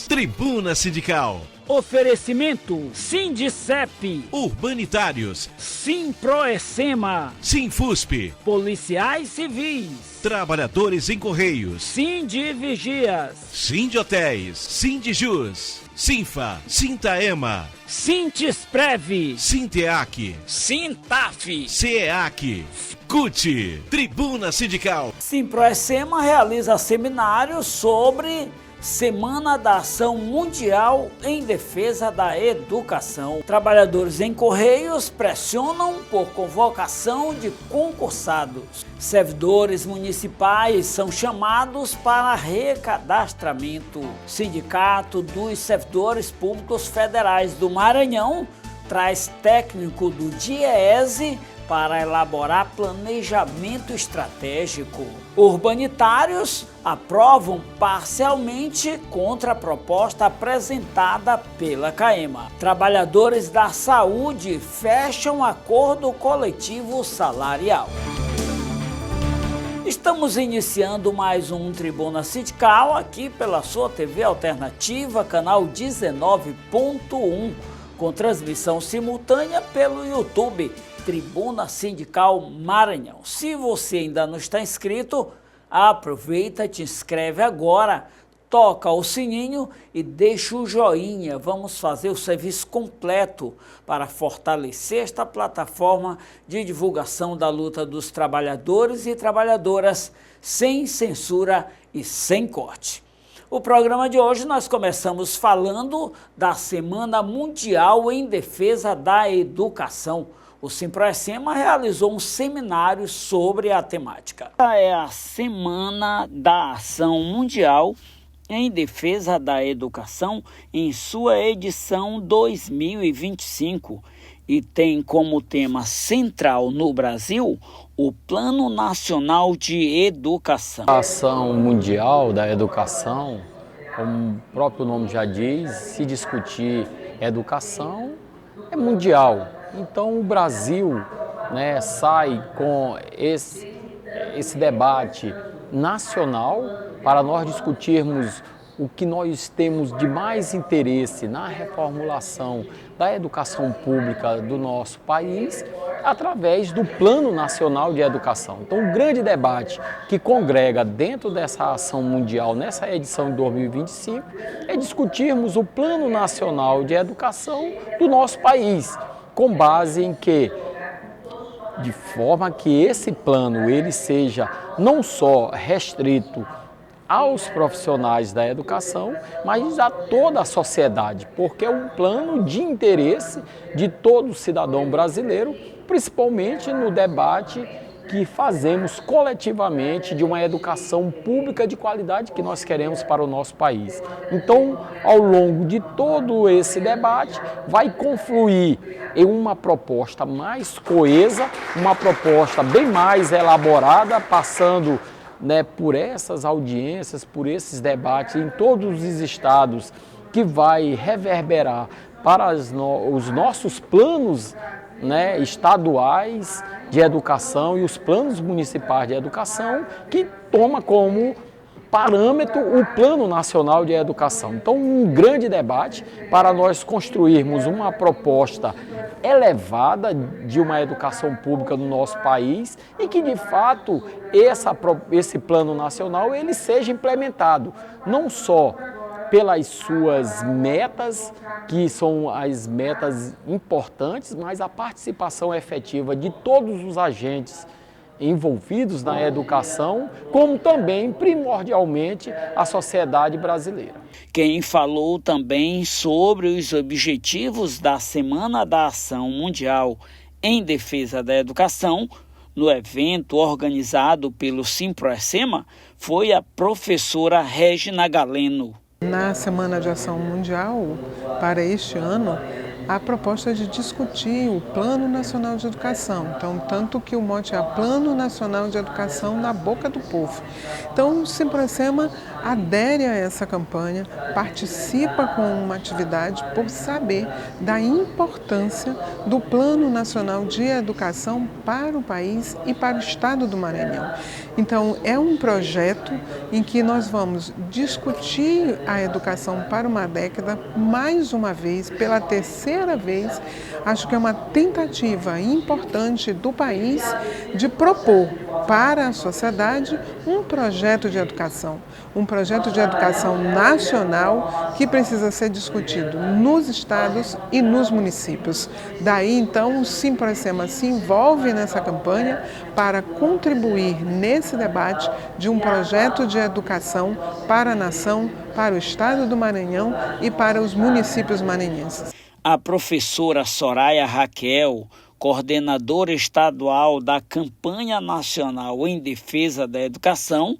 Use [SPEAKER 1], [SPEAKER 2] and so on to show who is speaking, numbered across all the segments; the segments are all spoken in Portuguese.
[SPEAKER 1] Tribuna Sindical.
[SPEAKER 2] Oferecimento Sindicep,
[SPEAKER 1] Urbanitários,
[SPEAKER 2] Simproecema,
[SPEAKER 1] Sinfusp,
[SPEAKER 2] Policiais Civis,
[SPEAKER 1] Trabalhadores em Correios,
[SPEAKER 2] Sindivigias,
[SPEAKER 1] Sindhotéis, Sindijus, Sinfa, Sintaema,
[SPEAKER 2] Sintisprev,
[SPEAKER 1] Sinteac,
[SPEAKER 2] Sintaf,
[SPEAKER 1] CEAC, CUT. Tribuna Sindical.
[SPEAKER 2] Simproecema realiza seminários sobre Semana da Ação Mundial em Defesa da Educação. Trabalhadores em Correios pressionam por convocação de concursados. Servidores municipais são chamados para recadastramento. Sindicato dos Servidores Públicos Federais do Maranhão traz técnico do DIEESE para elaborar planejamento estratégico. Urbanitários aprovam parcialmente contra a proposta apresentada pela CAEMA. Trabalhadores da saúde fecham acordo coletivo salarial. Estamos iniciando mais um Tribuna Sindical aqui pela sua TV Alternativa, canal 19.1, com transmissão simultânea pelo YouTube, Tribuna Sindical Maranhão. Se você ainda não está inscrito, aproveita, te inscreve agora, toca o sininho e deixa o joinha. Vamos fazer o serviço completo para fortalecer esta plataforma de divulgação da luta dos trabalhadores e trabalhadoras sem censura e sem corte. O programa de hoje nós começamos falando da Semana Mundial em Defesa da Educação. O Simproecema realizou um seminário sobre a temática. É a Semana da Ação Mundial em Defesa da Educação em sua edição 2025 e tem como tema central no Brasil o Plano Nacional de Educação.
[SPEAKER 3] A Ação Mundial da Educação, como o próprio nome já diz, se discutir educação é mundial. Então o Brasil, sai com esse debate nacional para nós discutirmos o que nós temos de mais interesse na reformulação da educação pública do nosso país através do Plano Nacional de Educação. Então o grande debate que congrega dentro dessa ação mundial nessa edição de 2025 é discutirmos o Plano Nacional de Educação do nosso país, com base em que, de forma que esse plano ele seja não só restrito aos profissionais da educação, mas a toda a sociedade, porque é um plano de interesse de todo cidadão brasileiro, principalmente no debate que fazemos coletivamente de uma educação pública de qualidade que nós queremos para o nosso país. Então, ao longo de todo esse debate, vai confluir em uma proposta mais coesa, uma proposta bem mais elaborada, passando por essas audiências, por esses debates em todos os estados, que vai reverberar para os nossos planos estaduais de educação e os planos municipais de educação, que toma como parâmetro o Plano Nacional de Educação. Então, um grande debate para nós construirmos uma proposta elevada de uma educação pública no nosso país e que, de fato, esse Plano Nacional ele seja implementado, não só pelas suas metas, que são as metas importantes, mas a participação efetiva de todos os agentes envolvidos na educação, como também, primordialmente, a sociedade brasileira.
[SPEAKER 2] Quem falou também sobre os objetivos da Semana da Ação Mundial em Defesa da Educação, no evento organizado pelo Simproecema, foi a professora Regina Galeno.
[SPEAKER 4] Na Semana de Ação Mundial, para este ano, a proposta é de discutir o Plano Nacional de Educação. Então, tanto que o mote é Plano Nacional de Educação na boca do povo. Então, o Simproecema adere a essa campanha, participa com uma atividade por saber da importância do Plano Nacional de Educação para o país e para o estado do Maranhão. Então, é um projeto em que nós vamos discutir a educação para uma década, mais uma vez, pela terceira vez. Acho que é uma tentativa importante do país de propor para a sociedade um projeto de educação nacional que precisa ser discutido nos estados e nos municípios. Daí, então, o Simprocema se envolve nessa campanha para contribuir nesse debate de um projeto de educação para a nação, para o estado do Maranhão e para os municípios maranhenses.
[SPEAKER 2] A professora Soraya Raquel, coordenadora estadual da Campanha Nacional em Defesa da Educação,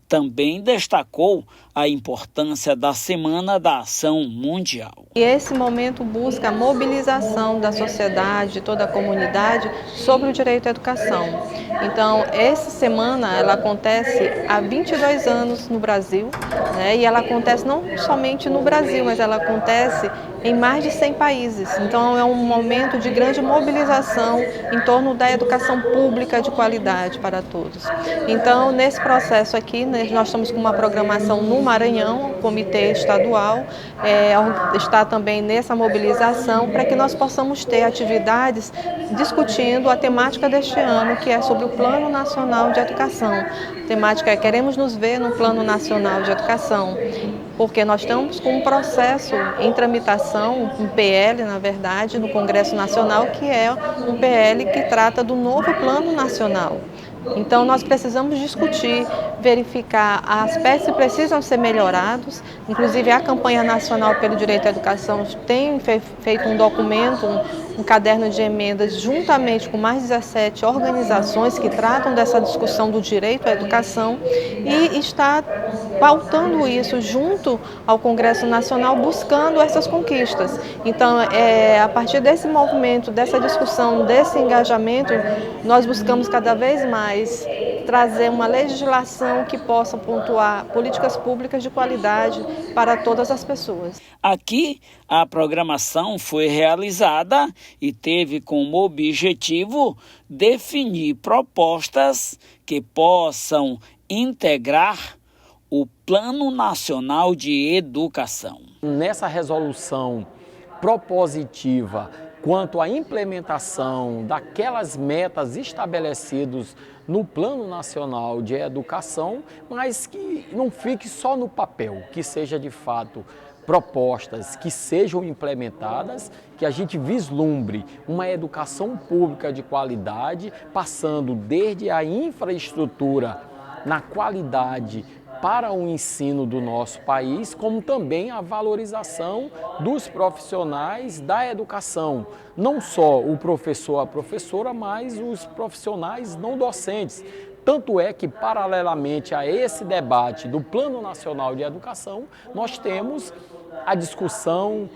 [SPEAKER 2] também destacou a importância da Semana da Ação Mundial.
[SPEAKER 5] E esse momento busca a mobilização da sociedade, de toda a comunidade, sobre o direito à educação. Então, essa semana ela acontece há 22 anos no Brasil, né? E ela acontece não somente no Brasil, mas ela acontece em mais de 100 países. Então, é um momento de grande mobilização em torno da educação pública de qualidade para todos. Então, nesse processo aqui, nós estamos com uma programação no Maranhão, o Comitê Estadual está também nessa mobilização para que nós possamos ter atividades discutindo a temática deste ano, que é sobre o Plano Nacional de Educação. A temática é Queremos nos ver no Plano Nacional de Educação, porque nós estamos com um processo em tramitação, um PL, na verdade, no Congresso Nacional, que é um PL que trata do novo Plano Nacional. Então, nós precisamos discutir, verificar aspectos que precisam ser melhorados. Inclusive, a Campanha Nacional pelo Direito à Educação tem feito um documento, um caderno de emendas, juntamente com mais 17 organizações que tratam dessa discussão do direito à educação e está pautando isso junto ao Congresso Nacional, buscando essas conquistas. Então, a partir desse movimento, dessa discussão, desse engajamento, nós buscamos cada vez mais trazer uma legislação que possa pontuar políticas públicas de qualidade para todas as pessoas.
[SPEAKER 2] Aqui, a programação foi realizada e teve como objetivo definir propostas que possam integrar o Plano Nacional de Educação.
[SPEAKER 3] Nessa resolução propositiva quanto à implementação daquelas metas estabelecidas no Plano Nacional de Educação, mas que não fique só no papel, que seja de fato propostas que sejam implementadas, que a gente vislumbre uma educação pública de qualidade, passando desde a infraestrutura na qualidade para o ensino do nosso país, como também a valorização dos profissionais da educação. Não só o professor, a professora, mas os profissionais não docentes. Tanto é que, paralelamente a esse debate do Plano Nacional de Educação, nós temos a discussão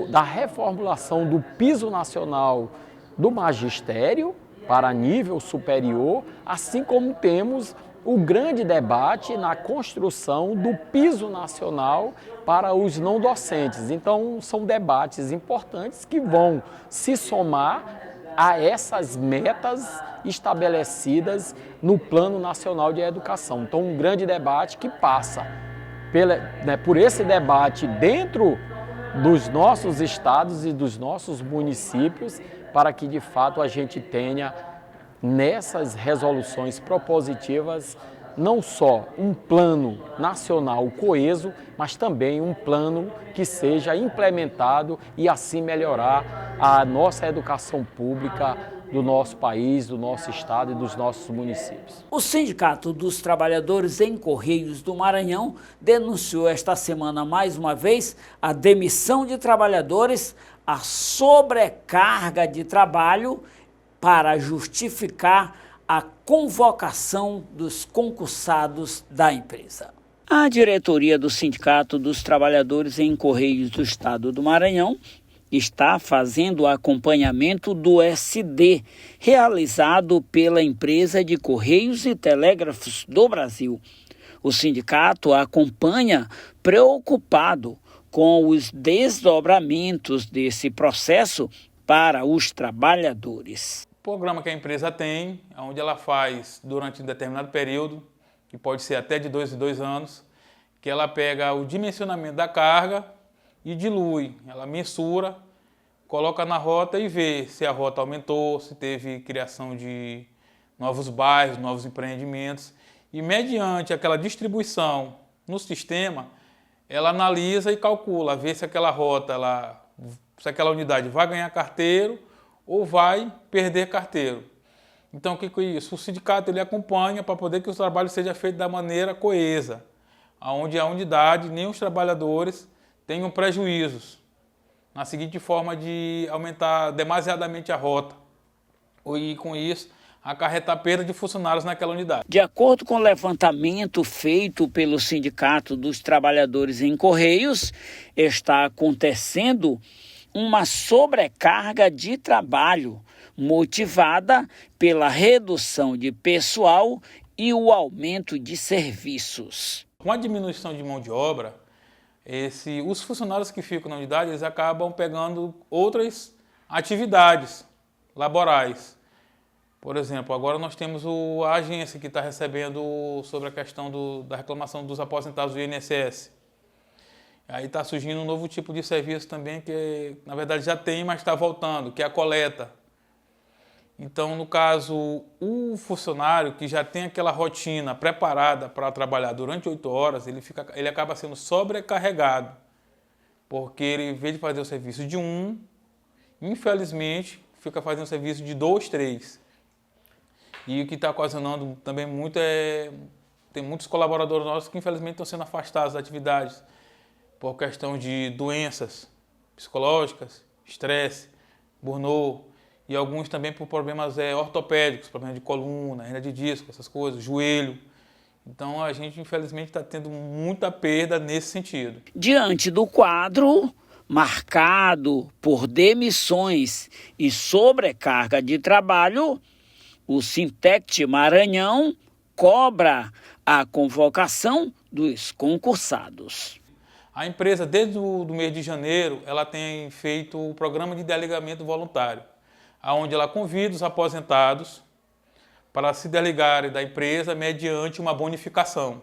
[SPEAKER 3] da reformulação do piso nacional do magistério para nível superior, assim como temos o grande debate na construção do piso nacional para os não docentes. Então, são debates importantes que vão se somar a essas metas estabelecidas no Plano Nacional de Educação. Então, um grande debate que passa por esse debate dentro dos nossos estados e dos nossos municípios, para que, de fato, a gente tenha nessas resoluções propositivas não só um plano nacional coeso, mas também um plano que seja implementado e assim melhorar a nossa educação pública do nosso país, do nosso estado e dos nossos municípios.
[SPEAKER 2] O Sindicato dos Trabalhadores em Correios do Maranhão denunciou esta semana mais uma vez a demissão de trabalhadores, a sobrecarga de trabalho para justificar a convocação dos concursados da empresa. A diretoria do Sindicato dos Trabalhadores em Correios do Estado do Maranhão está fazendo o acompanhamento do SD, realizado pela empresa de Correios e Telégrafos do Brasil. O sindicato acompanha preocupado com os desdobramentos desse processo para os trabalhadores.
[SPEAKER 6] O programa que a empresa tem, onde ela faz durante um determinado período, que pode ser até de 2 em 2 anos, que ela pega o dimensionamento da carga e dilui, ela mensura, coloca na rota e vê se a rota aumentou, se teve criação de novos bairros, novos empreendimentos. E mediante aquela distribuição no sistema, ela analisa e calcula, vê se aquela rota, se aquela unidade vai ganhar carteiro ou vai perder carteiro. Então, o que é isso? O sindicato ele acompanha para poder que o trabalho seja feito da maneira coesa, onde a unidade nem os trabalhadores tenham prejuízos, na seguinte forma de aumentar demasiadamente a rota, e com isso acarretar perda de funcionários naquela unidade.
[SPEAKER 2] De acordo com o levantamento feito pelo Sindicato dos Trabalhadores em Correios, está acontecendo uma sobrecarga de trabalho motivada pela redução de pessoal e o aumento de serviços.
[SPEAKER 6] Com a diminuição de mão de obra, os funcionários que ficam na unidade eles acabam pegando outras atividades laborais. Por exemplo, agora nós temos a agência que está recebendo sobre a questão da reclamação dos aposentados do INSS. Aí está surgindo um novo tipo de serviço também que, na verdade, já tem, mas está voltando, que é a coleta. Então, no caso, o funcionário que já tem aquela rotina preparada para trabalhar durante 8 horas, ele acaba sendo sobrecarregado, porque ele, em vez de fazer o serviço de 1, infelizmente, fica fazendo o serviço de 2, 3. E o que está ocasionando também muito tem muitos colaboradores nossos que, infelizmente, estão sendo afastados das atividades por questão de doenças psicológicas, estresse, burnout, e alguns também por problemas ortopédicos, problemas de coluna, hernia de disco, essas coisas, joelho. Então a gente infelizmente está tendo muita perda nesse sentido.
[SPEAKER 2] Diante do quadro marcado por demissões e sobrecarga de trabalho, o Sintect Maranhão cobra a convocação dos concursados.
[SPEAKER 6] A empresa, desde o mês de janeiro, ela tem feito o programa de delegamento voluntário, onde ela convida os aposentados para se delegarem da empresa mediante uma bonificação.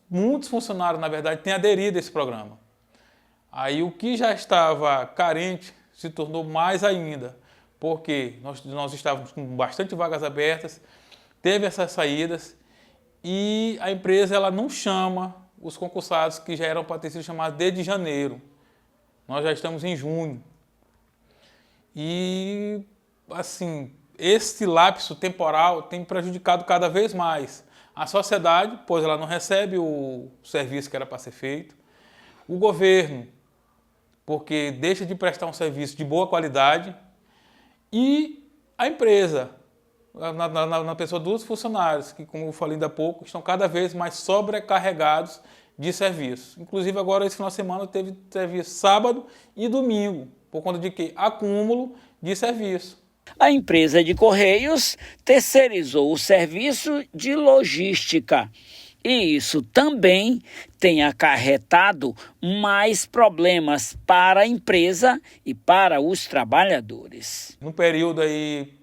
[SPEAKER 6] Muitos funcionários, na verdade, têm aderido a esse programa. Aí o que já estava carente se tornou mais ainda, porque nós estávamos com bastante vagas abertas, teve essas saídas e a empresa ela não chama os concursados que já eram para ter sido chamados desde janeiro. Nós já estamos em junho. E, assim, esse lapso temporal tem prejudicado cada vez mais a sociedade, pois ela não recebe o serviço que era para ser feito. O governo, porque deixa de prestar um serviço de boa qualidade. E a empresa, na pessoa dos funcionários, que, como eu falei ainda há pouco, estão cada vez mais sobrecarregados de serviço. Inclusive, agora, esse final de semana, teve serviço sábado e domingo, por conta de quê? Acúmulo de serviço.
[SPEAKER 2] A empresa de Correios terceirizou o serviço de logística. E isso também tem acarretado mais problemas para a empresa e para os trabalhadores.
[SPEAKER 6] No período aí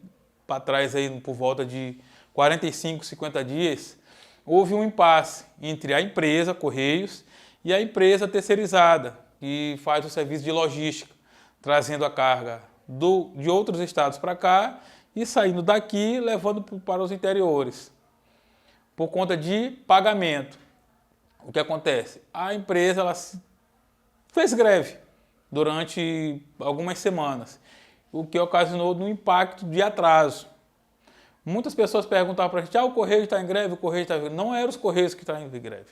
[SPEAKER 6] para trás, aí, por volta de 45, 50 dias, houve um impasse entre a empresa Correios e a empresa terceirizada, que faz o serviço de logística, trazendo a carga de outros estados para cá e saindo daqui, levando para os interiores, por conta de pagamento. O que acontece? A empresa ela fez greve durante algumas semanas, o que ocasionou um impacto de atraso. Muitas pessoas perguntavam para a gente, o Correio está em greve, o Correio está em greve. Não eram os Correios que estavam em greve.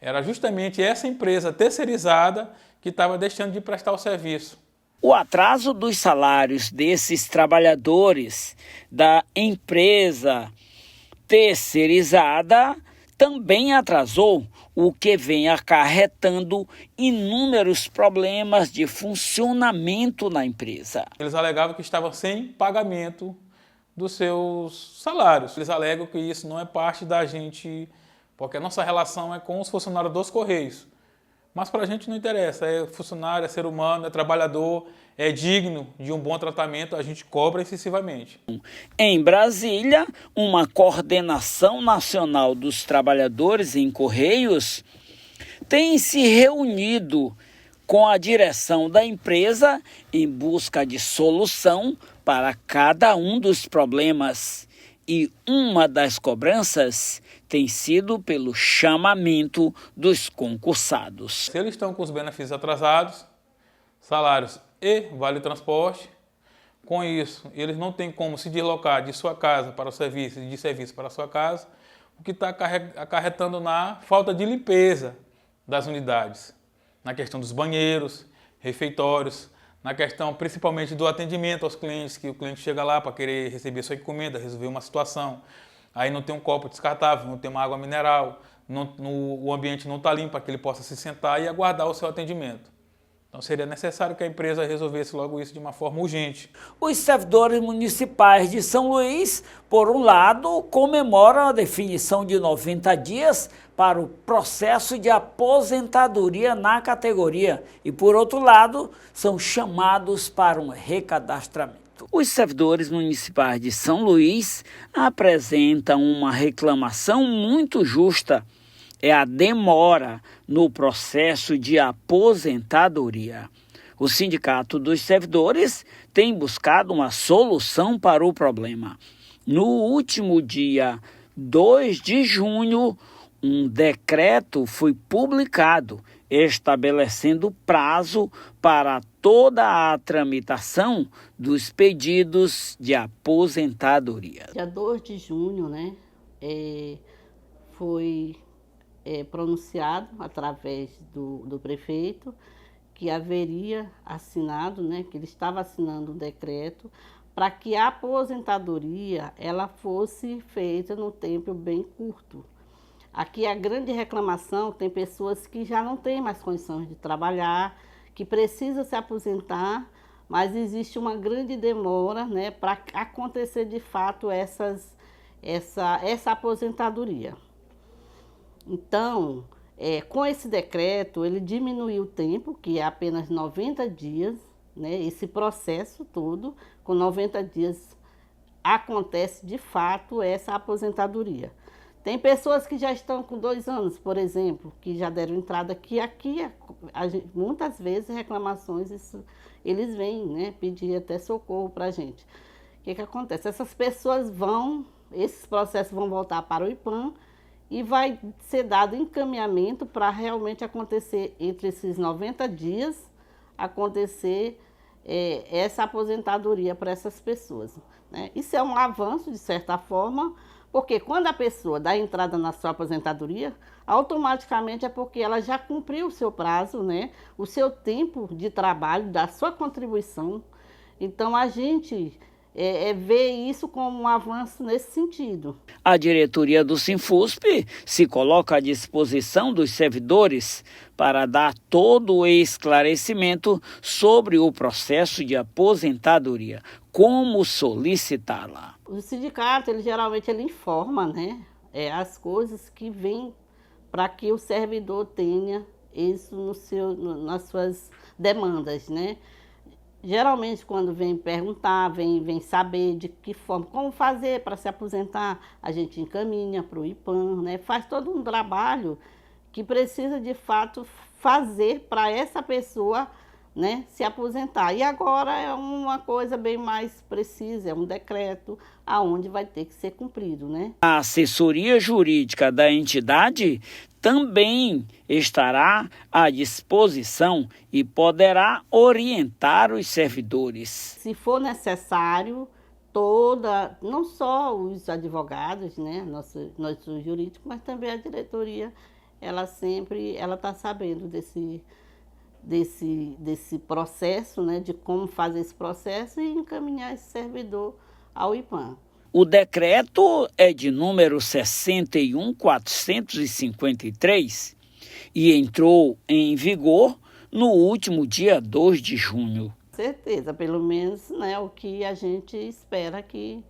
[SPEAKER 6] Era justamente essa empresa terceirizada que estava deixando de prestar o serviço.
[SPEAKER 2] O atraso dos salários desses trabalhadores da empresa terceirizada também atrasou, o que vem acarretando inúmeros problemas de funcionamento na empresa.
[SPEAKER 6] Eles alegavam que estavam sem pagamento dos seus salários. Eles alegam que isso não é parte da gente porque a nossa relação é com os funcionários dos Correios. Mas para a gente não interessa, é funcionário, é ser humano, é trabalhador, é digno de um bom tratamento, a gente cobra excessivamente.
[SPEAKER 2] Em Brasília, uma coordenação nacional dos trabalhadores em Correios tem se reunido com a direção da empresa em busca de solução para cada um dos problemas. E uma das cobranças tem sido pelo chamamento dos concursados.
[SPEAKER 6] Se eles estão com os benefícios atrasados, salários e vale-transporte, com isso eles não têm como se deslocar de sua casa para o serviço e de serviço para a sua casa, o que está acarretando na falta de limpeza das unidades, na questão dos banheiros, refeitórios, na questão principalmente do atendimento aos clientes, que o cliente chega lá para querer receber sua encomenda, resolver uma situação, aí não tem um copo descartável, não tem uma água mineral, o ambiente não está limpo para que ele possa se sentar e aguardar o seu atendimento. Então seria necessário que a empresa resolvesse logo isso de uma forma urgente.
[SPEAKER 2] Os servidores municipais de São Luís, por um lado, comemoram a definição de 90 dias para o processo de aposentadoria na categoria e, por outro lado, são chamados para um recadastramento. Os servidores municipais de São Luís apresentam uma reclamação muito justa. É a demora no processo de aposentadoria. O Sindicato dos Servidores tem buscado uma solução para o problema. No último dia 2 de junho, um decreto foi publicado estabelecendo prazo para toda a tramitação dos pedidos de aposentadoria.
[SPEAKER 7] Dia 2 de junho, foi pronunciado através do prefeito que haveria assinado, que ele estava assinando um decreto para que a aposentadoria ela fosse feita num tempo bem curto. Aqui a grande reclamação, tem pessoas que já não têm mais condições de trabalhar, que precisam se aposentar, mas existe uma grande demora para acontecer de fato essa aposentadoria. Então, com esse decreto, ele diminuiu o tempo, que é apenas 90 dias, esse processo todo, com 90 dias acontece de fato essa aposentadoria. Tem pessoas que já estão com 2 anos, por exemplo, que já deram entrada aqui muitas vezes reclamações, eles vêm pedir até socorro para a gente. O que acontece? Esses processos vão voltar para o IPAM, e vai ser dado encaminhamento para realmente acontecer, entre esses 90 dias, acontecer essa aposentadoria para essas pessoas. Isso é um avanço, de certa forma, porque quando a pessoa dá entrada na sua aposentadoria, automaticamente é porque ela já cumpriu o seu prazo, o seu tempo de trabalho, da sua contribuição. Então, a gente vê isso como um avanço nesse sentido.
[SPEAKER 2] A diretoria do Sinfusp se coloca à disposição dos servidores para dar todo o esclarecimento sobre o processo de aposentadoria. Como solicitá-la?
[SPEAKER 7] O sindicato, geralmente informa, as coisas que vêm para que o servidor tenha isso nas suas demandas, Geralmente, quando vem perguntar, vem saber de que forma, como fazer para se aposentar, a gente encaminha para o IPAM, faz todo um trabalho que precisa, de fato, fazer para essa pessoa se aposentar. E agora é uma coisa bem mais precisa, é um decreto aonde vai ter que ser cumprido,
[SPEAKER 2] A assessoria jurídica da entidade também estará à disposição e poderá orientar os servidores.
[SPEAKER 7] Se for necessário, não só os advogados, nossos jurídicos, mas também a diretoria, ela está sabendo desse processo, de como fazer esse processo e encaminhar esse servidor ao IPAM.
[SPEAKER 2] O decreto é de número 61.453 e entrou em vigor no último dia 2 de junho.
[SPEAKER 7] Certeza, pelo menos o que a gente espera que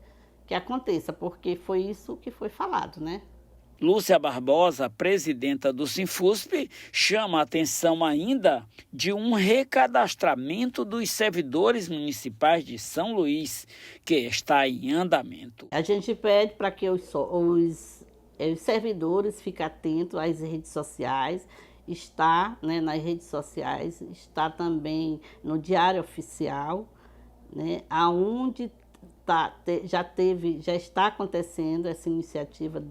[SPEAKER 7] aconteça, porque foi isso que foi falado,
[SPEAKER 2] Lúcia Barbosa, presidenta do Sinfusp, chama a atenção ainda de um recadastramento dos servidores municipais de São Luís, que está em andamento.
[SPEAKER 7] A gente pede para que os servidores fiquem atentos às redes sociais, está, né, nas redes sociais, está também no Diário Oficial, né, aonde já está acontecendo essa iniciativa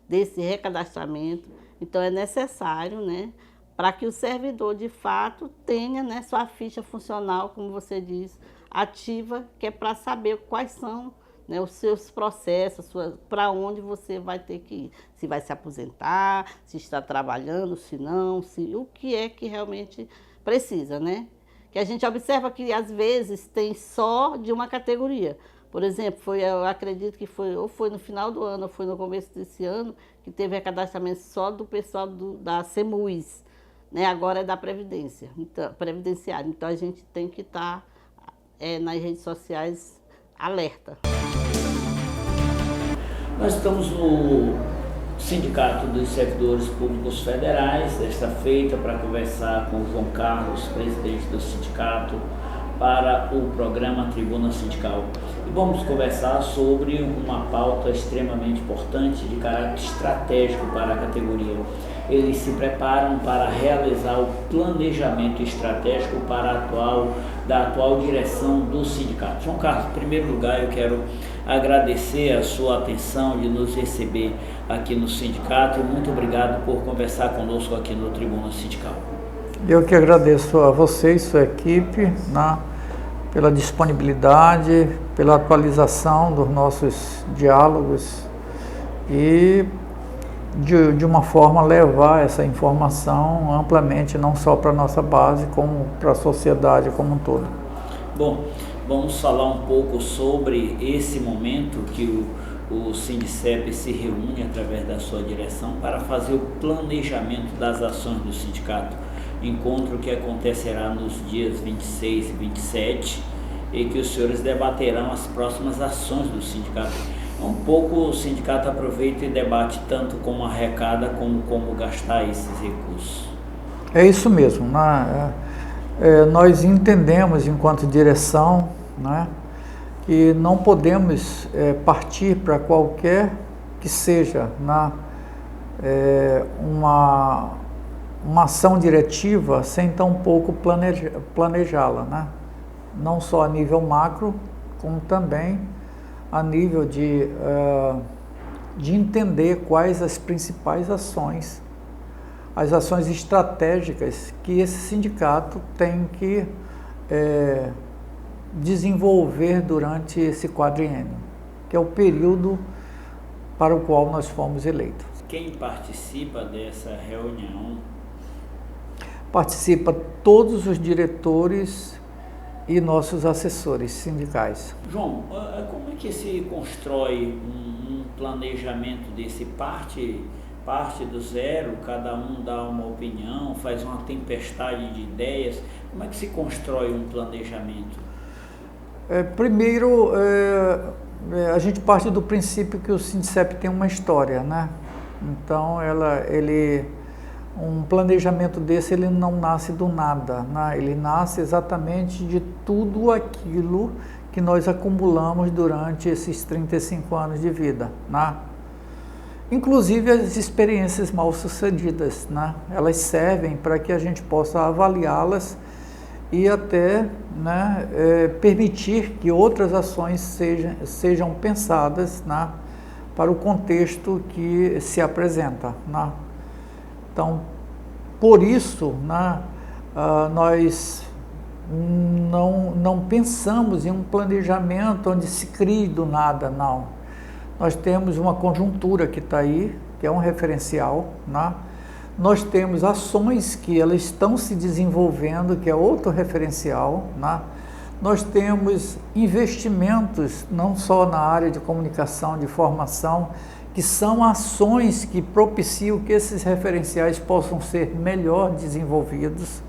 [SPEAKER 7] desse recadastramento. Então é necessário, né, para que o servidor de fato tenha, né, sua ficha funcional, como você diz, ativa, que é para saber quais são, né, os seus processos, para onde você vai ter que ir. Se vai se aposentar, se está trabalhando, se não, o que é que realmente precisa, né? Que a gente observa que às vezes tem só de uma categoria. Por exemplo, eu acredito que foi no final do ano, ou foi no começo desse ano, que teve recadastramento só do pessoal da CEMUS, né? Agora é da Previdência, Previdenciária. Então a gente tem que estar nas redes sociais alerta.
[SPEAKER 2] Nós estamos no Sindicato dos Servidores Públicos Federais, desta feita, para conversar com o João Carlos, presidente do sindicato, para o programa Tribuna Sindical. E vamos conversar sobre uma pauta extremamente importante, de caráter estratégico para a categoria. Eles se preparam para realizar o planejamento estratégico da atual direção do sindicato. João Carlos, em primeiro lugar, eu quero agradecer a sua atenção de nos receber aqui no sindicato. Muito obrigado por conversar conosco aqui no Tribuna Sindical.
[SPEAKER 8] Eu que agradeço a você e sua equipe, né, pela disponibilidade, pela atualização dos nossos diálogos e de uma forma levar essa informação amplamente, não só para a nossa base, como para a sociedade como um todo.
[SPEAKER 2] Bom, vamos falar um pouco sobre esse momento que o Sindicep se reúne através da sua direção para fazer o planejamento das ações do sindicato. Encontro que acontecerá nos dias 26 e 27 e que os senhores debaterão as próximas ações do sindicato. Um pouco o sindicato aproveita e debate tanto como arrecada como gastar esses recursos.
[SPEAKER 8] É isso mesmo, né? Nós entendemos enquanto direção, né, que não podemos partir para qualquer que seja, né, uma ação diretiva sem tão pouco planejá-la, né? Não só a nível macro, como também a nível de entender quais as principais ações, as ações estratégicas que esse sindicato tem que desenvolver durante esse quadriênio, que é o período para o qual nós fomos eleitos.
[SPEAKER 2] Quem participa dessa reunião?
[SPEAKER 8] Participa todos os diretores e nossos assessores sindicais.
[SPEAKER 2] João, como é que se constrói um planejamento desse? Parte do zero, cada um dá uma opinião, faz uma tempestade de ideias. Como é que se constrói um planejamento?
[SPEAKER 8] Primeiro, a gente parte do princípio que o Sindicep tem uma história, né? Então, um planejamento desse ele não nasce do nada, né? Ele nasce exatamente de tudo aquilo que nós acumulamos durante esses 35 anos de vida, né? Inclusive as experiências mal sucedidas, né? Elas servem para que a gente possa avaliá-las e até, né, permitir que outras ações sejam pensadas, né, para o contexto que se apresenta, né? Então, por isso, né, nós não pensamos em um planejamento onde se crie do nada, não. Nós temos uma conjuntura que está aí, que é um referencial, né? Nós temos ações que elas estão se desenvolvendo, que é outro referencial, né? Nós temos investimentos, não só na área de comunicação, de formação, que são ações que propiciam que esses referenciais possam ser melhor desenvolvidos.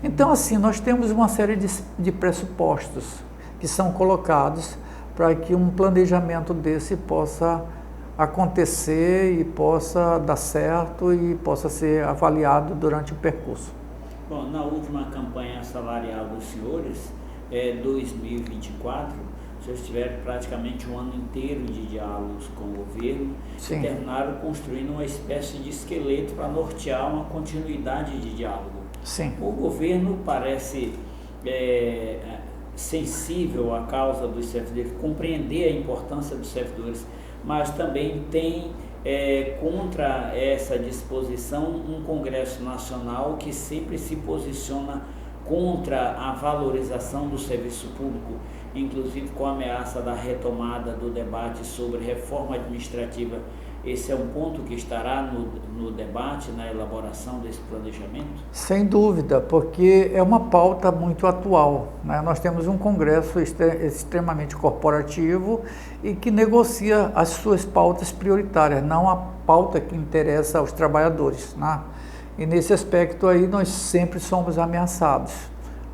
[SPEAKER 8] Então, assim, nós temos uma série de pressupostos que são colocados para que um planejamento desse possa acontecer e possa dar certo e possa ser avaliado durante o percurso.
[SPEAKER 2] Bom, na última campanha salarial dos senhores, 2024, os senhores tiveram praticamente um ano inteiro de diálogos com o governo.
[SPEAKER 8] Sim.
[SPEAKER 2] E terminaram construindo uma espécie de esqueleto para nortear uma continuidade de diálogo.
[SPEAKER 8] Sim.
[SPEAKER 2] O governo parece sensível à causa dos servidores, compreender a importância dos servidores, mas também tem contra essa disposição um Congresso Nacional que sempre se posiciona contra a valorização do serviço público, inclusive com a ameaça da retomada do debate sobre reforma administrativa. Esse é um ponto que estará no debate, na elaboração desse planejamento?
[SPEAKER 8] Sem dúvida, porque é uma pauta muito atual, né? Nós temos um Congresso extremamente corporativo e que negocia as suas pautas prioritárias, não a pauta que interessa aos trabalhadores, né? E nesse aspecto aí nós sempre somos ameaçados.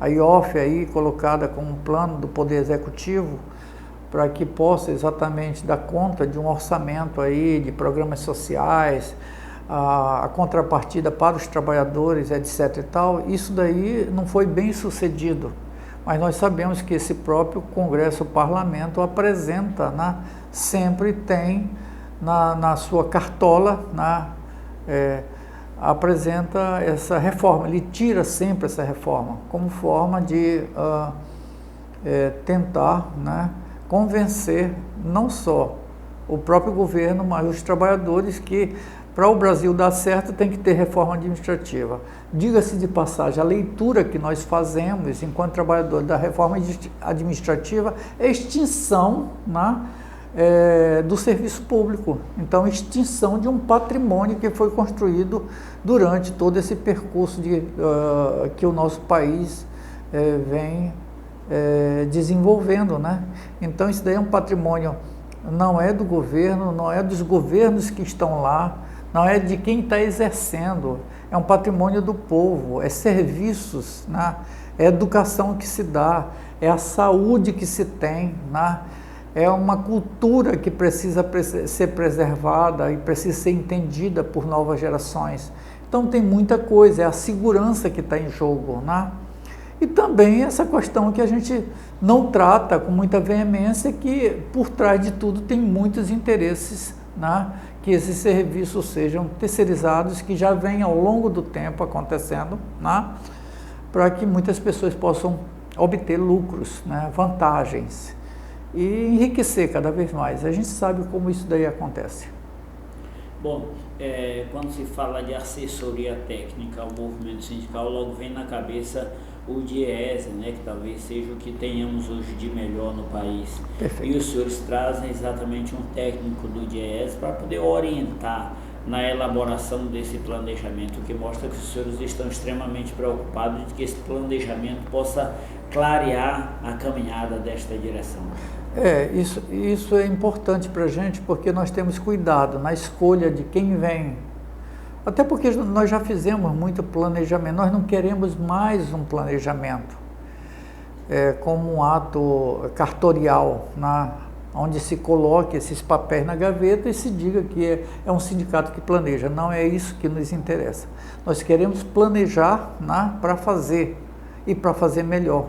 [SPEAKER 8] A IOF aí colocada como um plano do Poder Executivo para que possa exatamente dar conta de um orçamento aí, de programas sociais, a contrapartida para os trabalhadores, etc. e tal, isso daí não foi bem sucedido. Mas nós sabemos que esse próprio Congresso, o Parlamento, apresenta, né, sempre tem na sua cartola, né, apresenta essa reforma, ele tira sempre essa reforma, como forma de tentar, né, convencer não só o próprio governo, mas os trabalhadores que para o Brasil dar certo tem que ter reforma administrativa. Diga-se de passagem, a leitura que nós fazemos enquanto trabalhadores da reforma administrativa é extinção, né, do serviço público. Então, extinção de um patrimônio que foi construído durante todo esse percurso que o nosso país vem desenvolvendo, né? Então isso daí é um patrimônio, não é do governo, não é dos governos que estão lá, não é de quem está exercendo, é um patrimônio do povo, é serviços, né? É educação que se dá, é a saúde que se tem, né? É uma cultura que precisa ser preservada e precisa ser entendida por novas gerações. Então tem muita coisa, é a segurança que está em jogo, né? E também essa questão que a gente não trata com muita veemência, que por trás de tudo tem muitos interesses, né? Que esses serviços sejam terceirizados, que já vem ao longo do tempo acontecendo, né? Para que muitas pessoas possam obter lucros, né? Vantagens e enriquecer cada vez mais. A gente sabe como isso daí acontece.
[SPEAKER 2] Bom, quando se fala de assessoria técnica ao movimento sindical, logo vem na cabeça o DIEESE, né, que talvez seja o que tenhamos hoje de melhor no país. Perfeito. E os senhores trazem exatamente um técnico do DIEESE para poder orientar na elaboração desse planejamento, o que mostra que os senhores estão extremamente preocupados de que esse planejamento possa clarear a caminhada desta direção.
[SPEAKER 8] Isso é importante para a gente, porque nós temos cuidado na escolha de quem vem. Até porque nós já fizemos muito planejamento, nós não queremos mais um planejamento como um ato cartorial, onde se coloque esses papéis na gaveta e se diga que é um sindicato que planeja. Não é isso que nos interessa. Nós queremos planejar, para fazer, e para fazer melhor,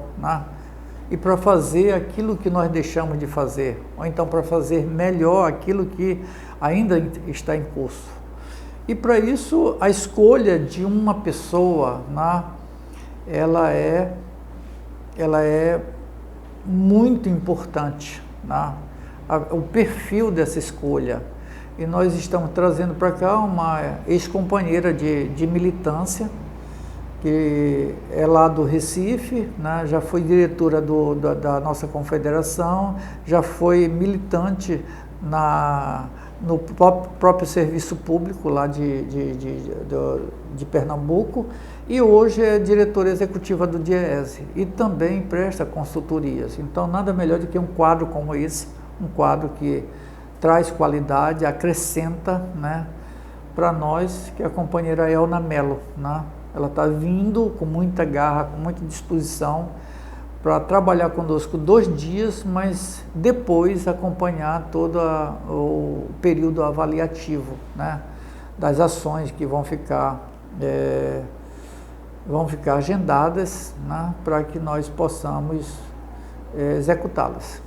[SPEAKER 8] e para fazer aquilo que nós deixamos de fazer, ou então para fazer melhor aquilo que ainda está em curso. E para isso a escolha de uma pessoa, ela é muito importante, o perfil dessa escolha. E nós estamos trazendo para cá uma ex-companheira de militância, que é lá do Recife, já foi diretora da nossa confederação, já foi militante no próprio serviço público lá de Pernambuco, e hoje é diretora executiva do DIEESE e também presta consultorias. Então nada melhor do que um quadro como esse, um quadro que traz qualidade, acrescenta, para nós, que é a companheira Elna Mello, Ela está vindo com muita garra, com muita disposição para trabalhar conosco 2 dias, mas depois acompanhar todo o período avaliativo, né, das ações que vão ficar agendadas, né, para que nós possamos executá-las.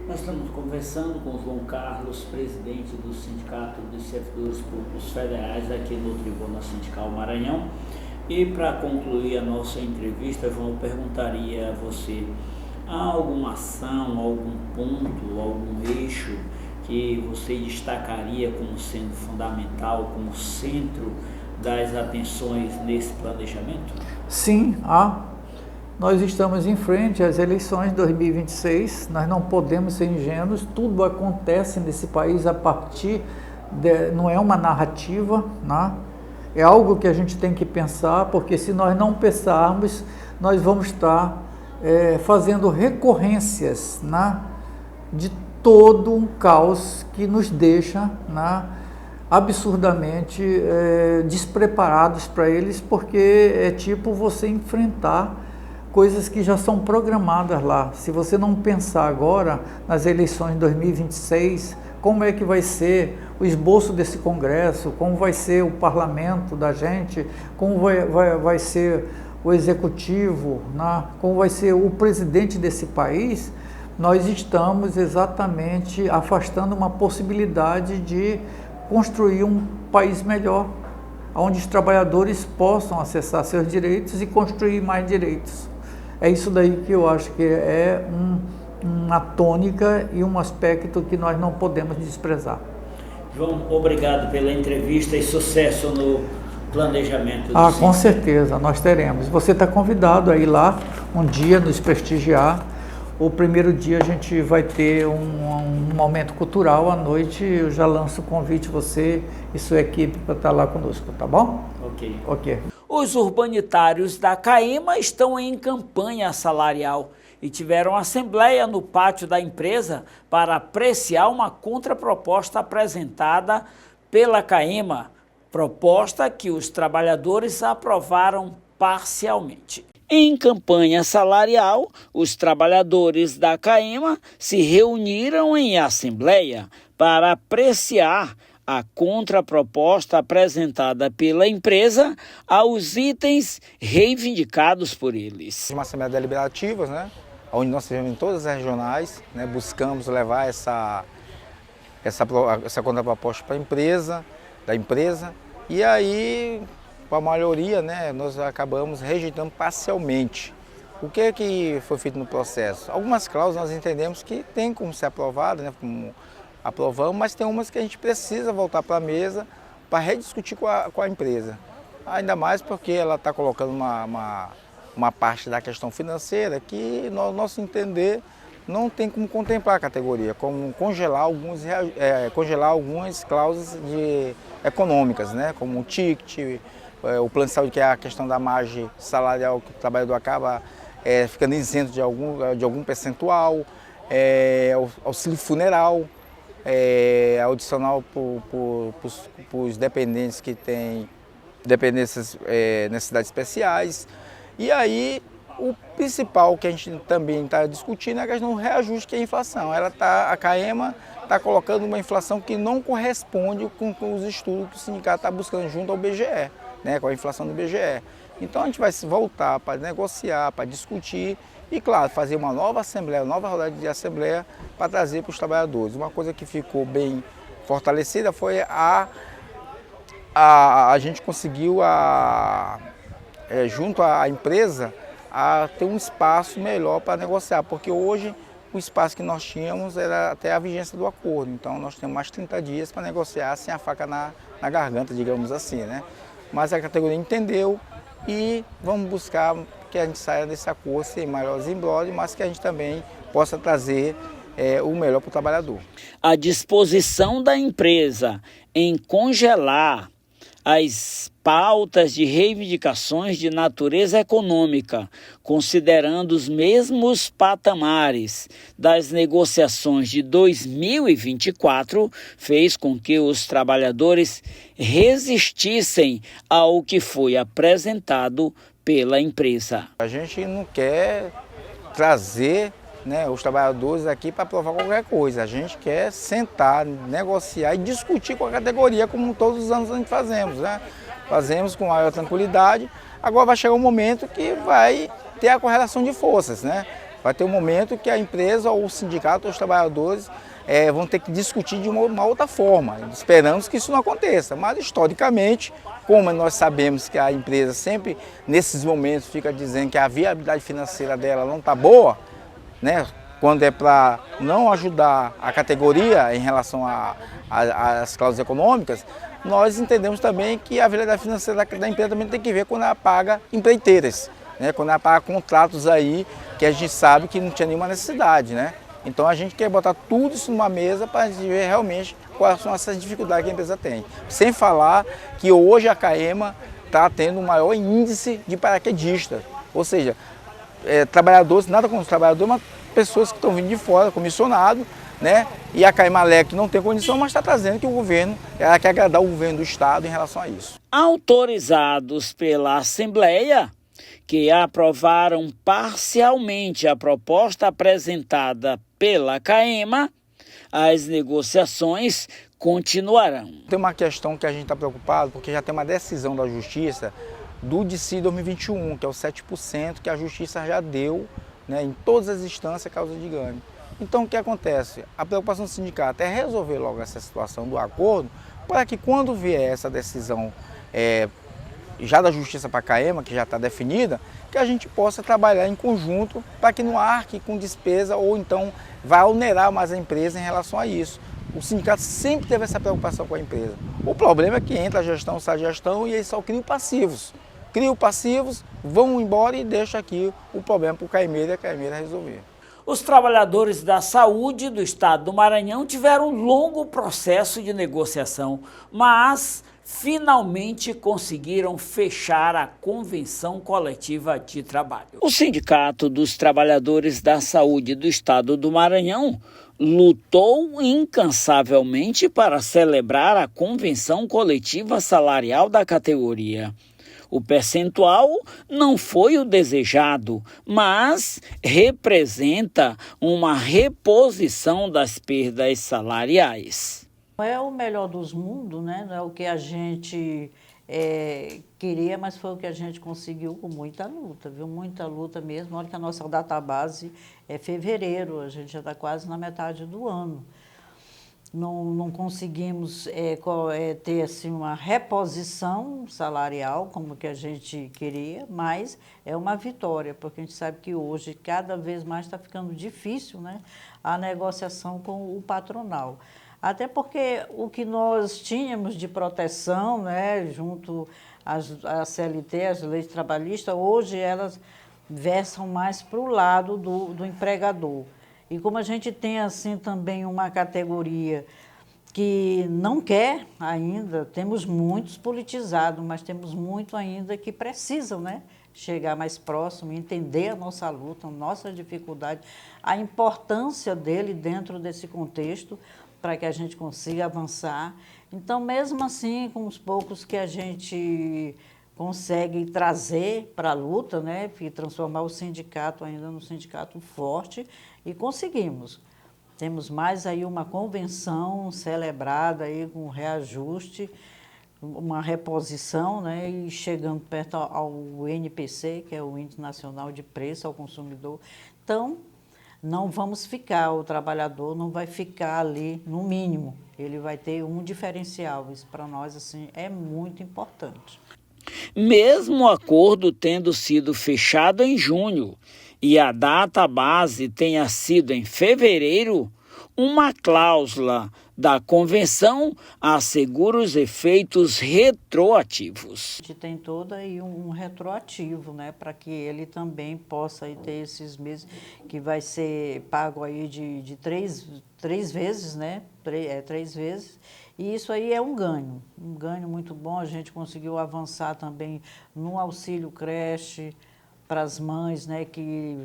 [SPEAKER 2] Nós estamos conversando com o João Carlos, presidente do Sindicato dos Servidores Públicos Federais aqui no Tribuna Sindical Maranhão. E para concluir a nossa entrevista, João, eu perguntaria a você, há alguma ação, algum ponto, algum eixo que você destacaria como sendo fundamental, como centro das atenções nesse planejamento?
[SPEAKER 8] Sim, há. Nós estamos em frente às eleições de 2026, nós não podemos ser ingênuos, tudo acontece nesse país a partir não é uma narrativa, né? É algo que a gente tem que pensar, porque se nós não pensarmos, nós vamos estar fazendo recorrências, né, de todo um caos que nos deixa, né, absurdamente despreparados para eles, porque é tipo você enfrentar coisas que já são programadas lá. Se você não pensar agora nas eleições de 2026, como é que vai ser o esboço desse Congresso, como vai ser o parlamento da gente, como vai ser o executivo, né? Como vai ser o presidente desse país, nós estamos exatamente afastando uma possibilidade de construir um país melhor, onde os trabalhadores possam acessar seus direitos e construir mais direitos. É isso daí que eu acho que é uma tônica e um aspecto que nós não podemos desprezar.
[SPEAKER 2] João, obrigado pela entrevista e sucesso no planejamento do
[SPEAKER 8] com certeza, nós teremos. Você está convidado a ir lá um dia nos prestigiar. O primeiro dia a gente vai ter um momento cultural, à noite eu já lanço o convite você e sua equipe para estar lá conosco, tá bom? Ok.
[SPEAKER 2] Os urbanitários da CAEMA estão em campanha salarial e tiveram assembleia no pátio da empresa para apreciar uma contraproposta apresentada pela CAEMA, proposta que os trabalhadores aprovaram parcialmente. Em campanha salarial, os trabalhadores da CAEMA se reuniram em assembleia para apreciar a contraproposta apresentada pela empresa aos itens reivindicados por eles.
[SPEAKER 9] Uma assembleia deliberativa, né, onde nós tivemos em todas as regionais, né, buscamos levar essa contraproposta para da empresa, e aí, com a maioria, né, nós acabamos rejeitando parcialmente. O que foi feito no processo? Algumas cláusulas nós entendemos que tem como ser aprovada, né, como aprovamos, mas tem umas que a gente precisa voltar para a mesa para rediscutir com a empresa. Ainda mais porque ela está colocando uma parte da questão financeira que, no nosso entender, não tem como contemplar a categoria, como congelar algumas cláusulas econômicas, né, como o ticket, o plano de saúde, que é a questão da margem salarial, que o trabalhador acaba ficando isento de algum percentual, auxílio funeral, adicional para os dependentes que têm dependências, necessidades especiais. E aí, o principal que a gente também está discutindo é a questão do reajuste, que é a inflação. A CAEMA está colocando uma inflação que não corresponde com os estudos que o sindicato está buscando junto ao BGE, né, com a inflação do BGE. Então a gente vai voltar para negociar, para discutir e, claro, fazer uma nova assembleia, uma nova rodada de assembleia para trazer para os trabalhadores. Uma coisa que ficou bem fortalecida foi a gente conseguiu, junto à empresa, ter um espaço melhor para negociar, porque hoje o espaço que nós tínhamos era até a vigência do acordo. Então nós temos mais 30 dias para negociar sem a faca na garganta, digamos assim, né? Mas a categoria entendeu e vamos buscar que a gente saia desse acordo sem maiores embrólios, mas que a gente também possa trazer o melhor para o trabalhador.
[SPEAKER 2] A disposição da empresa em congelar as pautas de reivindicações de natureza econômica, considerando os mesmos patamares das negociações de 2024, fez com que os trabalhadores resistissem ao que foi apresentado pela empresa.
[SPEAKER 9] A gente não quer trazer, né, os trabalhadores aqui para aprovar qualquer coisa. A gente quer sentar, negociar e discutir com a categoria, como todos os anos a gente fazemos, né? Fazemos com maior tranquilidade. Agora vai chegar um momento que vai ter a correlação de forças, né? Vai ter um momento que a empresa ou o sindicato ou os trabalhadores vão ter que discutir de uma outra forma. Esperamos que isso não aconteça, mas historicamente, como nós sabemos que a empresa sempre nesses momentos fica dizendo que a viabilidade financeira dela não está boa, né? Quando é para não ajudar a categoria em relação às cláusulas econômicas, nós entendemos também que a viabilidade financeira da empresa também tem que ver quando ela paga empreiteiras, né? Quando ela paga contratos aí que a gente sabe que não tinha nenhuma necessidade, né? Então a gente quer botar tudo isso numa mesa para a gente ver realmente quais são essas dificuldades que a empresa tem. Sem falar que hoje a CAEMA está tendo o maior índice de paraquedistas, ou seja, trabalhadores, nada contra os trabalhadores, mas pessoas que estão vindo de fora, comissionado, né? E a CAEMA Alecto não tem condição, mas está trazendo que o governo, ela quer agradar o governo do estado em relação a isso.
[SPEAKER 2] Autorizados pela Assembleia, que aprovaram parcialmente a proposta apresentada pela CAEMA, as negociações continuarão.
[SPEAKER 9] Tem uma questão que a gente está preocupado, porque já tem uma decisão da Justiça do DC 2021, que é o 7%, que a Justiça já deu, né, em todas as instâncias a causa de ganho. Então o que acontece? A preocupação do sindicato é resolver logo essa situação do acordo, para que quando vier essa decisão já da Justiça para a CAEMA, que já está definida, que a gente possa trabalhar em conjunto para que não arque com despesa ou então vá onerar mais a empresa em relação a isso. O sindicato sempre teve essa preocupação com a empresa. O problema é que entra a gestão, sai a gestão e eles só criam passivos. Criam passivos, vão embora e deixam aqui o problema para o Caimeira e a Caimeira resolver.
[SPEAKER 2] Os trabalhadores da saúde do estado do Maranhão tiveram um longo processo de negociação, mas finalmente conseguiram fechar a convenção coletiva de trabalho. O Sindicato dos Trabalhadores da Saúde do estado do Maranhão lutou incansavelmente para celebrar a convenção coletiva salarial da categoria. O percentual não foi o desejado, mas representa uma reposição das perdas salariais.
[SPEAKER 10] Não é o melhor dos mundos, né? Não é o que a gente queria, mas foi o que a gente conseguiu com muita luta, viu? Muita luta mesmo. Olha que a nossa database é fevereiro, a gente já está quase na metade do ano. Não conseguimos ter assim, uma reposição salarial, como que a gente queria, mas é uma vitória, porque a gente sabe que hoje cada vez mais está ficando difícil, né, a negociação com o patronal. Até porque o que nós tínhamos de proteção, né, junto à CLT, às leis trabalhistas, hoje elas versam mais para o lado do empregador. E como a gente tem assim também uma categoria que não quer ainda, temos muitos politizados, mas temos muito ainda que precisam, né, chegar mais próximo, entender a nossa luta, a nossa dificuldade, a importância dele dentro desse contexto para que a gente consiga avançar. Então, mesmo assim, com os poucos que a gente consegue trazer para a luta, né, e transformar o sindicato ainda num sindicato forte, e conseguimos. Temos mais aí uma convenção celebrada aí com reajuste, uma reposição, né, e chegando perto ao NPC, que é o Índice Nacional de Preço ao Consumidor. Então, não vamos ficar, o trabalhador não vai ficar ali no mínimo, ele vai ter um diferencial. Isso para nós assim, é muito importante.
[SPEAKER 2] Mesmo o acordo tendo sido fechado em junho e a data base tenha sido em fevereiro, uma cláusula da convenção assegura os efeitos retroativos.
[SPEAKER 10] A gente tem todo aí um retroativo, né, para que ele também possa aí ter esses meses que vai ser pago aí de três vezes, né, três vezes. E isso aí é um ganho muito bom. A gente conseguiu avançar também no auxílio creche para as mães, né, que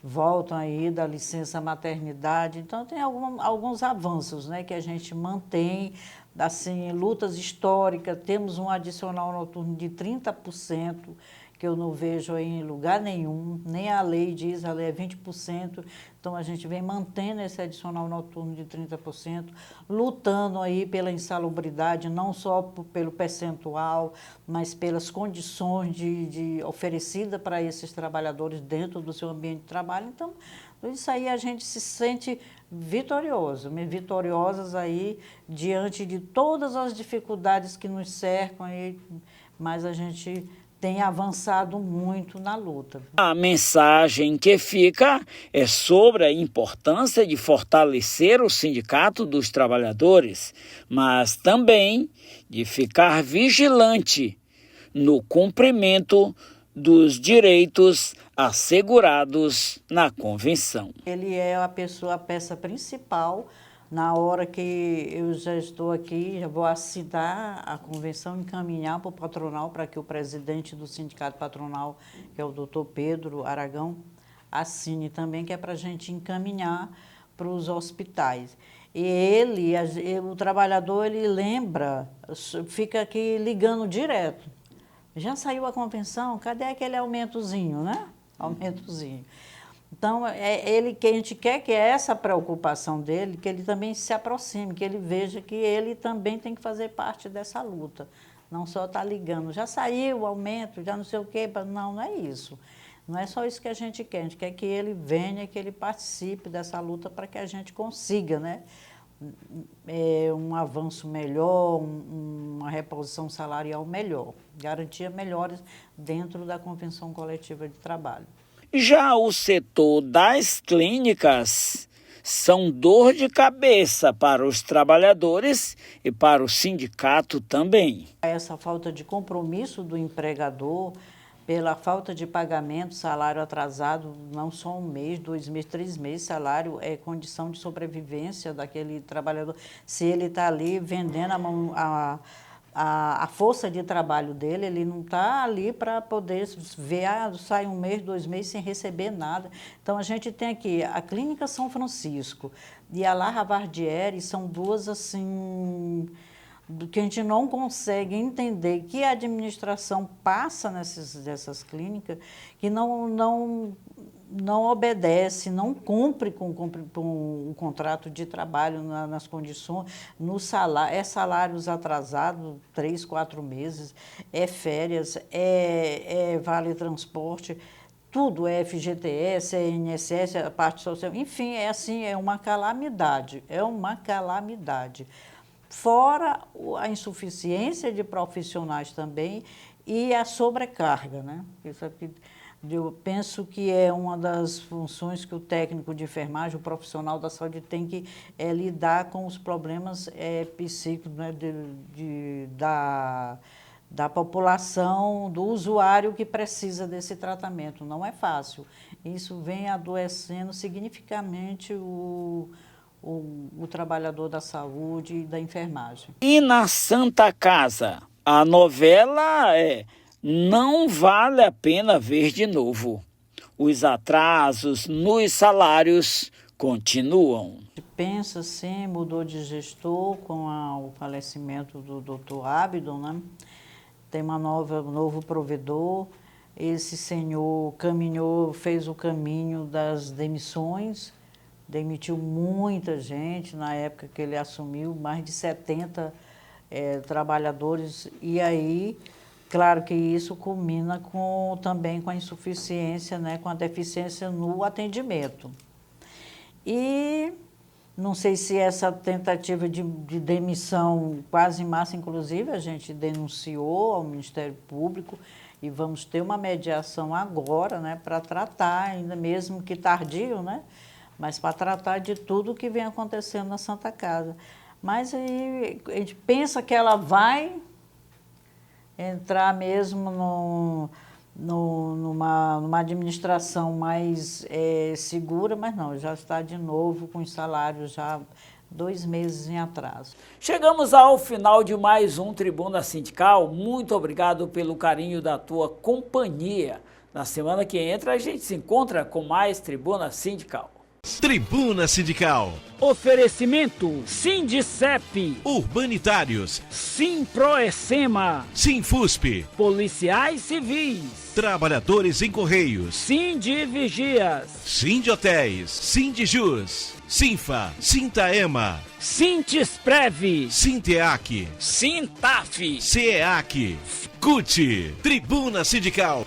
[SPEAKER 10] voltam aí da licença maternidade. Então, tem alguns avanços, né, que a gente mantém, assim, lutas históricas. Temos um adicional noturno de 30%, que eu não vejo em lugar nenhum, nem a lei diz, a lei é 20%, então a gente vem mantendo esse adicional noturno de 30%, lutando aí pela insalubridade, não só pelo percentual, mas pelas condições oferecidas para esses trabalhadores dentro do seu ambiente de trabalho. Então, isso aí a gente se sente vitoriosas aí diante de todas as dificuldades que nos cercam aí, mas a gente tem avançado muito na luta.
[SPEAKER 2] A mensagem que fica é sobre a importância de fortalecer o Sindicato dos Trabalhadores, mas também de ficar vigilante no cumprimento dos direitos assegurados na convenção.
[SPEAKER 10] Ele é a peça principal. Na hora que eu já estou aqui, já vou assinar a convenção, encaminhar para o patronal, para que o presidente do sindicato patronal, que é o doutor Pedro Aragão, assine também, que é para a gente encaminhar para os hospitais. E o trabalhador, ele lembra, fica aqui ligando direto. Já saiu a convenção? Cadê aquele aumentozinho, né? Aumentozinho. Então, que a gente quer que essa preocupação dele, que ele também se aproxime, que ele veja que ele também tem que fazer parte dessa luta. Não só estar ligando, já saiu o aumento, já não sei o quê. Não é isso. Não é só isso que a gente quer que ele venha, que ele participe dessa luta para que a gente consiga, né? Um avanço melhor, uma reposição salarial melhor, garantia melhores dentro da Convenção Coletiva de Trabalho.
[SPEAKER 2] Já o setor das clínicas são dor de cabeça para os trabalhadores e para o sindicato também.
[SPEAKER 10] Essa falta de compromisso do empregador, pela falta de pagamento, salário atrasado, não só 1 mês, 2 meses, 3 meses, salário é condição de sobrevivência daquele trabalhador. Se ele está ali vendendo a força de trabalho dele, ele não está ali para poder ver, sai 1 mês, 2 meses sem receber nada. Então, a gente tem aqui a Clínica São Francisco e a La Ravardiere, são duas, assim, que a gente não consegue entender que a administração passa nessas clínicas, que não obedece, não cumpre com o contrato de trabalho nas condições, no salário, salários atrasados, 3, 4 meses, férias, vale transporte, tudo é FGTS, é INSS, a parte social, enfim, é uma calamidade, Fora a insuficiência de profissionais também e a sobrecarga, né? Isso aqui, eu penso que é uma das funções que o técnico de enfermagem, o profissional da saúde, tem que lidar com os problemas psíquicos, né, da população, do usuário que precisa desse tratamento. Não é fácil. Isso vem adoecendo significativamente o trabalhador da saúde e da enfermagem.
[SPEAKER 2] E na Santa Casa, a novela Não Vale a Pena Ver de Novo. Os atrasos nos salários continuam.
[SPEAKER 10] Pensa sim, mudou de gestor com o falecimento do Dr. Abdon, né? Tem um novo provedor. Esse senhor fez o caminho das demissões, demitiu muita gente na época que ele assumiu, mais de 70 trabalhadores, e aí, claro que isso culmina também com a insuficiência, né, com a deficiência no atendimento. E não sei se essa tentativa de demissão quase em massa, inclusive, a gente denunciou ao Ministério Público e vamos ter uma mediação agora, né, para tratar, ainda mesmo que tardio, né, mas para tratar de tudo que vem acontecendo na Santa Casa. Mas aí a gente pensa que ela vai entrar mesmo numa administração mais segura, mas não, já está de novo com os salários já 2 meses em atraso.
[SPEAKER 2] Chegamos ao final de mais um Tribuna Sindical. Muito obrigado pelo carinho da tua companhia. Na semana que entra a gente se encontra com mais Tribuna Sindical.
[SPEAKER 1] Tribuna Sindical.
[SPEAKER 2] Oferecimento Sindicep,
[SPEAKER 1] Urbanitários.
[SPEAKER 2] Simproecema,
[SPEAKER 1] Sinfusp.
[SPEAKER 2] Policiais Civis,
[SPEAKER 1] Trabalhadores em Correios.
[SPEAKER 2] Sindivigias,
[SPEAKER 1] Sindhotéis. Sindijus. Sinfa. Sintaema.
[SPEAKER 2] Sintisprev,
[SPEAKER 1] Sinteac.
[SPEAKER 2] Sintaf,
[SPEAKER 1] CEAC. CUT. Tribuna Sindical.